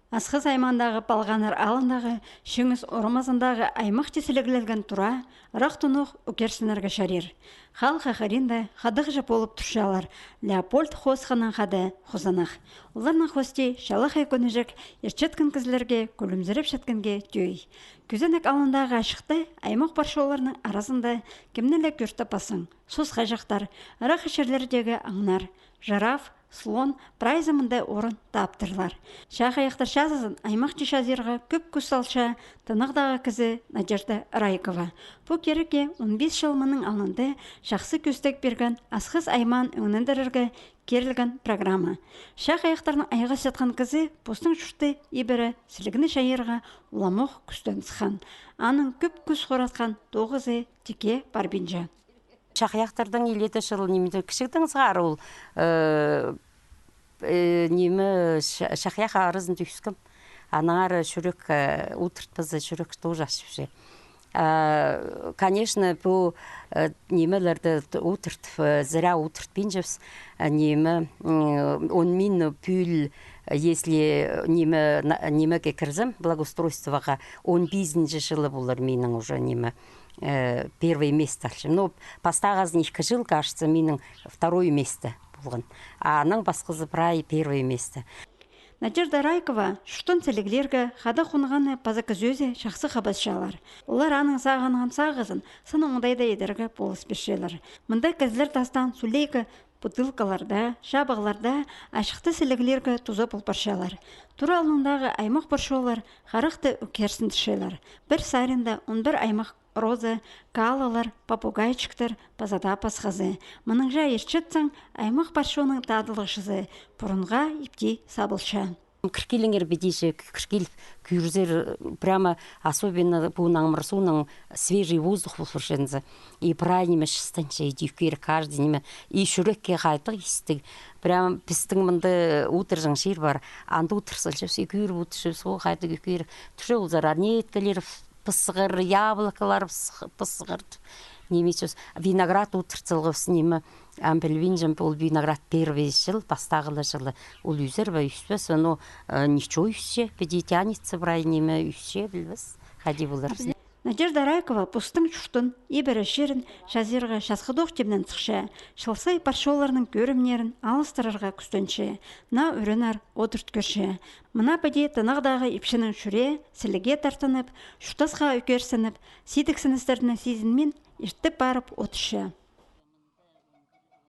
Асқыз аймандағы балғаныр алындағы, шыңыз ормазындағы аймақ теселігілген тұра, рақтынық үкерсінерге шарир. Хал хахаринда хадық жып болып тұршалар, Леопольд Хосханан хады хозанақ. Оларның хости шалық айкөнежек ерчеткін кізлерге көлімзіріп шеткінге түйй. Күзенек алындағы ашықты аймақ баршоларының арасында кемнелі көрті пасың, сос қайжақтар, рақ ішерлердегі аңнар, жираф, слон прайзымында орын таптырлар. Шақ аяқтар шазызын аймақ жешазирға көп күсалша тынықдағы кізі Надежда Райкова. Бұл кереке 15 жылмының алынды жақсы көстек берген асқыз айман өңнендірірге керілген программа. Шақ аяқтарының айға сетқан кізі постың шүрті ебірі сілігіні шайырға уламық күстен сыхан. Аның көп күс хоратқан тоғызы теке барбинжа. Шақяқтардың елеті шыл немеді кішіктің сығар ол немі шақяқ арызын түйіскім. Анағар шүрек ұтыртпызы шүрек тұжашып. Конечно, бұл немелерді ұтырт, зіра ұтырт бенжевс, немі он мин пүл, если немеге кірзім, благоустройствоға 15 жылы болар менің уже немі. Первое место. Но постағазын 2 жыл, кажется, менің второе место болған. А аның басқызы прай первое место. Надежда Райкова шүштін сәлігілерге қады қонғаны пазықы зөзе шақсы қабасшалар. Олар аның сағанған сағызын сыны оңдайда едерге болыс бешелер. Мұнда кәзілер тастан сүлейкі бутылкаларда, шабағларда ашықты сәлігілерге тузы бұлпаршалар. Тура алындағы аймақ баршолар қарықты үкерсін түшелер. Бір сайрында 11 аймақ розы, калалар, попугайчиктер пазада пасхазы. Мұның жа ерчетсің, аймақ баршоның тадылықшызы, бұрынға ипти сабылша. Кіркеліңер бедейші, кіркел күйірзер, прямо особенно бұл наңмырсуның свежий воздух бұлшыршынзы. И правильно шыстанча, и дүйкер каждый неме. И шүрекке қайтық естік. Прямо пістің мұнды ұтыржың шер бар. Анды ұтырсылшып, үйкер бұтышып, сол қайты үйкер. Түші ол зарар не еткелер пысығыр, яблокалар пысығыр. Немесе виноград ұтырцылғыз немі. Амбельвинжем был виноград первый жыл, постағылы жылы. Ол үзер ба үспес, но ничего үссе, беде тянется брай неме үссе, білбіз. Хади болар. Надежда Райкова пустың чүштін, ебірі шерін, жазирға шасқыдоқ темнен цықша, шылсай паршоларының көрімнерін алыстырырға күстінші, на үрінар отырт көрші. Мұна бәде тынағдағы епшінің шүре, сіліге тартынып, шүтасқа үкерсініп, сидіксіністеріне сезінмен ертіп барып отышы.